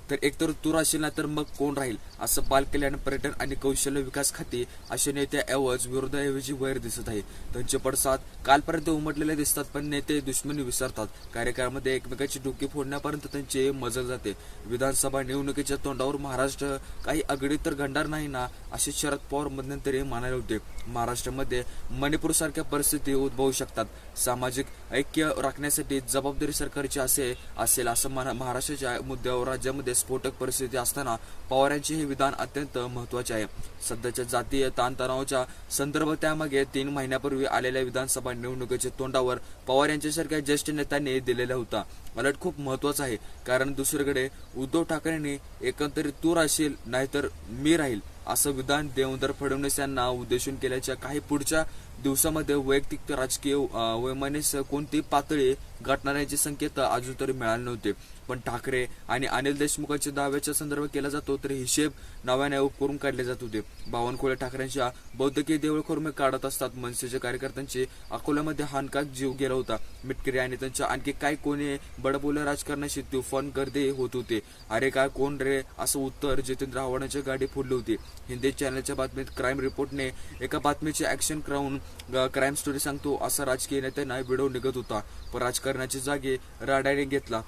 तर एकतर तू राहशील ना तर मग कोण राहील, असं बालकल्याण, पर्यटन आणि कौशल्य विकास खाती असे नेत्याऐवज विरोधाऐवजी वैर दिसत आहे. त्यांचे पडसाद कालपर्यंत उमटलेले दिसतात, पण नेते दुश्मनी विसरतात. कार्यक्रमामध्ये एकमेकाची डोकी फोडण्यापर्यंत त्यांचे मजल जाते. विधानसभा निवडणुकीच्या तोंडावर महाराष्ट्र काही आघाडीत तर घडणार नाही ना, असे शरद पवार मध्यंतरी म्हणाले होते. महाराष्ट्रामध्ये मणिपूर सारख्या परिस्थिती उद्भवू शकतात. सामाजिक ऐक्य राखण्यासाठी जबाबदारी सरकारची असेल असं महाराष्ट्राच्या मुद्द्यावर राज्यामध्ये स्फोटक परिस्थिती असताना पवार यांचे हे विधान अत्यंत महत्वाचे आहे. सध्याच्या जातीय ताणतणावाच्या संदर्भ त्यामागे 3 महिन्यापूर्वी आलेल्या विधानसभा निवडणुकीच्या तोंडावर पवार यांच्यासारख्या ज्येष्ठ नेत्यांनी दिलेला होता. अलर्ट खूप महत्वाचा आहे, कारण दुसरीकडे उद्धव ठाकरेंनी एकंदरीत तू राहशील नाहीतर मी राहील असं विधान देवेंद्र फडणवीस यांना उद्देशून केल्याच्या काही पुढच्या दिवसामध्ये वैयक्तिक राजकीय वैमनस्य कोणती पातळी गाठणाऱ्याचे संकेत अजून तरी मिळाले नव्हते. पण ठाकरे आणि अनिल देशमुखांच्या दाव्याच्या संदर्भ केला जातो तर हिशेब नव्याने करून काढले जात होते. बावनकुळे ठाकरेंच्या बौद्धिकी देवळखोरमे काढत असतात. मनसेच्या कार्यकर्त्यांचे अकोल्यामध्ये हानकाक जीव गेला होता. मिटकरी आणि त्यांच्या आणखी काय कोणी बडबोल्या राजकारणाशी तुफान गर्दी होत होते. अरे काय कोण रे असं उत्तर जितेंद्र आव्हाडांच्या गाडी फोडली होती. हिंदी चॅनलच्या बातमीत क्राईम रिपोर्टने एका बातमीची ऍक्शन क्राऊन क्राईम स्टोरी सांगतो असा राजकीय नेत्यांना व्हिडिओ निघत होता. पण राजकारणाची जागे राडाने घेतला.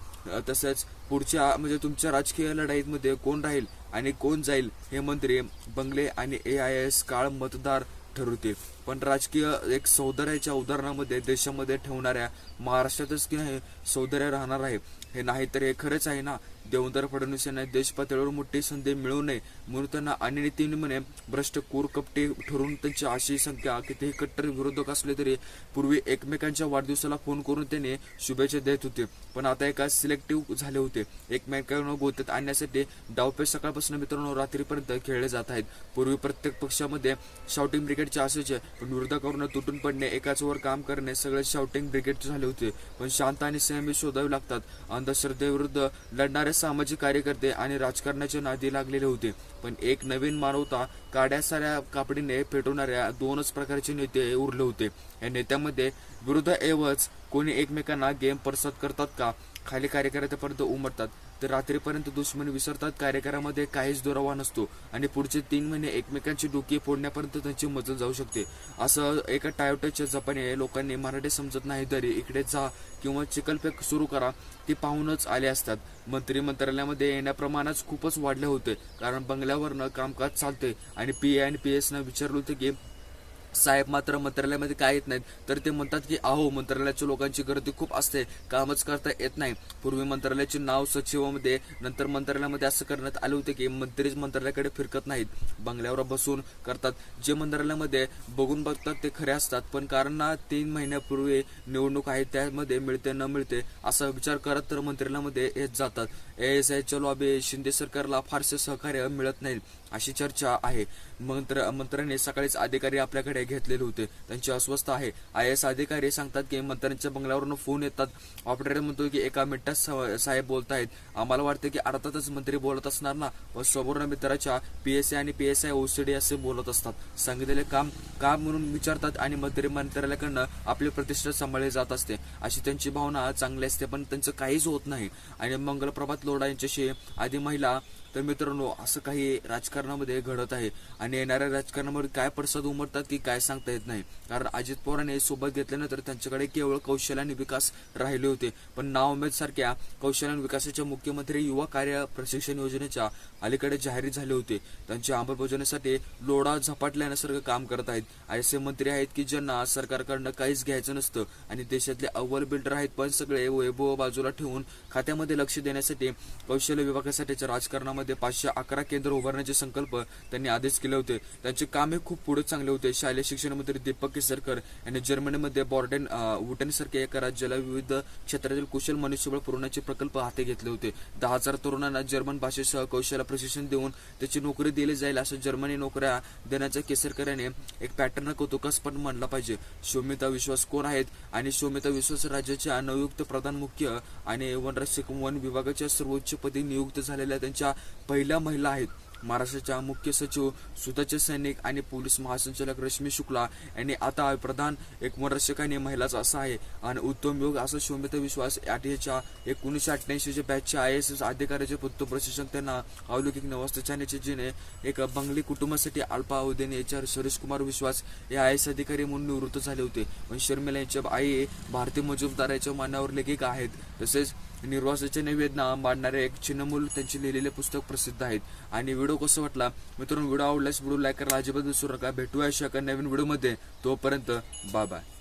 तसेच पुढच्या म्हणजे तुमच्या राजकीय लढाईमध्ये कोण राहील आणि कोण जाईल हे मंत्री, बंगले आणि AIS काळ मतदार ठरवतील. पण राजकीय एक सौंदर्याच्या उदाहरणामध्ये देशामध्ये ठेवणाऱ्या महाराष्ट्रातच की नाही सौंदर्य राहणार आहे हे नाही तर हे खरंच आहे ना. देवेंद्र फडणवीस यांना देश पातळीवर मोठी संधी मिळू नये म्हणून त्यांना अनितीने भ्रष्ट कूर कपटी ठरून त्यांची अशी संख्या कितीही कट्टर विरोधक असले तरी पूर्वी एकमेकांच्या वाढदिवसाला फोन करून त्यांनी शुभेच्छा देत होते. पण आता एका सिलेक्टिव्ह झाले होते. एकमेकांना गोत्यात आणण्यासाठी डावपेच सकाळपासून मित्रांनो रात्रीपर्यंत खेळले जात आहेत. पूर्वी प्रत्येक पक्षामध्ये शाउटिंग ब्रिगेडचे असायचे, पण विरोधकांना तुटून पडणे, एकाच वर काम करणे सगळे शाउटिंग ब्रिगेड झाले होते. पण शांत आणि संयमी शोधावे लागतात. अंधश्रद्धेविरुद्ध लढणारे सामाजिक कार्यकर्ते आणि राजकारणाच्या नादी लागलेले होते. पण एक नवीन मानवता काड्या साऱ्या कापडीने पेटवणाऱ्या 2च प्रकारचे नेते उरले होते. या नेत्यांमध्ये विरोधाऐवज कोणी एकमेकांना गेम परसाद करतात का, खाली कार्यकर्त्यापर्यंत उमटतात तर रात्रीपर्यंत दुश्मनी विसरतात. कार्यक्रमामध्ये काहीच दुरावा नसतो आणि पुढचे 3 महिने एकमेकांची डोकी फोडण्यापर्यंत त्यांची मजल जाऊ शकते. असं एका टायोटाच्या जपानी लोकांनी मराठी समजत नाही तरी इकडे जा किंवा चिखलफेक सुरू करा ती पाहूनच आले असतात. मंत्रिमंत्रालयामध्ये येण्याप्रमाणच खूपच वाढले होते, कारण बंगल्यावरनं कामकाज चालते आणि PA आणि PS ना विचारलं होतं की साहेब मात्र मंत्रालयामध्ये काय येत नाहीत, तर ते म्हणतात की अहो मंत्रालयाच्या लोकांची गर्दी खूप असते, कामच करता येत नाही. पूर्वी मंत्रालयाचे नाव सचिवामध्ये, नंतर मंत्रालयामध्ये असं करण्यात आले होते की मंत्रीच मंत्रालयाकडे फिरकत नाहीत, बंगल्यावर बसून करतात. जे मंत्रालयामध्ये बघून बघतात ते खरे असतात, पण कारण 3 महिन्यापूर्वी निवडणूक आहे त्यामध्ये मिळते न मिळते असा विचार करत तर मंत्रालयामध्ये येत जातात. ASIच्या लॉबी शिंदे सरकारला फारसे सहकार्य मिळत नाही अशी चर्चा आहे. मंत्र्यांनी सकाळीच अधिकारी आपल्याकडे घेतलेले होते. त्यांची अस्वस्थ आहे. IAS अधिकारी सांगतात की मंत्र्यांच्या बंगल्यावरून फोन येतात. ऑपरेटर म्हणतो की एका मिनिटात साहेब बोलतायत. आम्हाला वाटतं की अर्थातच मंत्री बोलत असणार ना, व समोर मित्राच्या PSA आणि PSI OCD असे बोलत असतात. सांगितलेले काम म्हणून विचारतात आणि मंत्रालयाकडनं आपली प्रतिष्ठा सांभाळली जात असते अशी त्यांची भावना चांगली असते. पण त्यांचं काहीच होत नाही. आणि मंगलप्रभात लोढा यांच्याशी आधी महिला तर मित्रांनो असं काही राजकारणामध्ये घडत आहे आणि येणाऱ्या राजकारणामध्ये काय पडसाद उमटतात की काय सांगता येत नाही. कारण अजित पवारांनी सोबत घेतल्यानंतर त्यांच्याकडे केवळ कौशल्य आणि विकास राहिले होते, पण नावमेद सारख्या कौशल्य आणि विकासाच्या मुख्यमंत्री युवा कार्य प्रशिक्षण योजनेच्या अलीकडे जाहीर झाले होते. त्यांच्या अंमलबजावणीसाठी लोढा झपाटल्यासारखं काम करत आहेत. असे मंत्री आहेत की ज्यांना सरकारकडनं काहीच घ्यायचं नसतं आणि देशातले अव्वल बिल्डर आहेत, पण सगळे वैभव बाजूला ठेवून खात्यामध्ये लक्ष देण्यासाठी कौशल्य विभागासाठीच्या राजकारणामध्ये 511 केंद्र उभारण्याचे संकल्प त्यांनी आधीच केले होते. त्यांचे काम हे खूप पुढे चांगले होते. शालेय शिक्षण मंत्री दीपक केसरकर यांनी जर्मनीमध्ये बॉर्डेन वुटेन सारख्या एका राज्याला विविध क्षेत्रातील कुशल मनुष्यबळ पुरवण्याचे प्रकल्प हाती घेतले होते. 10,000 तरुणांना जर्मन भाषेसह कौशल्य प्रशिक्षण देऊन त्याची नोकरी दिली जाईल असं जर्मनी नोकऱ्या देण्याच्या केसरकर यांनी एक पॅटर्न कौतुकास्पद मानला पाहिजे. शोमिता विश्वास कोण आहेत आणि शोमिता विश्वास राज्याच्या नवयुक्त प्रधान मुख्य आणि वन विभागाच्या सर्वोच्च पदी नियुक्त झालेल्या त्यांच्या पहिल्या महिला आहेत. महाराष्ट्राच्या मुख्य सचिव सुधाचे सैनिक आणि पोलीस महासंचालक रश्मी शुक्ला यांनी आता प्रधान एक मनोरक्षक आणि महिलाच असा आहे. आणि उत्तम योग असा शोभित विश्वास आठच्या 1988च्या बॅचच्या IAS अधिकाऱ्याचे पुत्र प्रशिक्षक त्यांना अलौकिक नवस्ताच्या जिने एक बंगली कुटुंबासाठी अल्पावधीने सुरेश कुमार विश्वास हे IAS अधिकारी म्हणून निवृत्त झाले होते. पण शर्मिला यांच्या आई भारतीय मजुमदाराच्या मानावर लेखिका आहेत. तसेच निर्वासाचे निवेदना मांडणारे एक चिन्हमूल त्यांचे लिहिलेले पुस्तक प्रसिद्ध आहेत. आणि व्हिडिओ कसा वाटला मित्रांनो, व्हिडिओ आवडल्यास व्हिडिओ लाईक करायला अजिबात विसरू नका. भेटूया अशा एका नवीन व्हिडिओमध्ये. तोपर्यंत बाय बाय.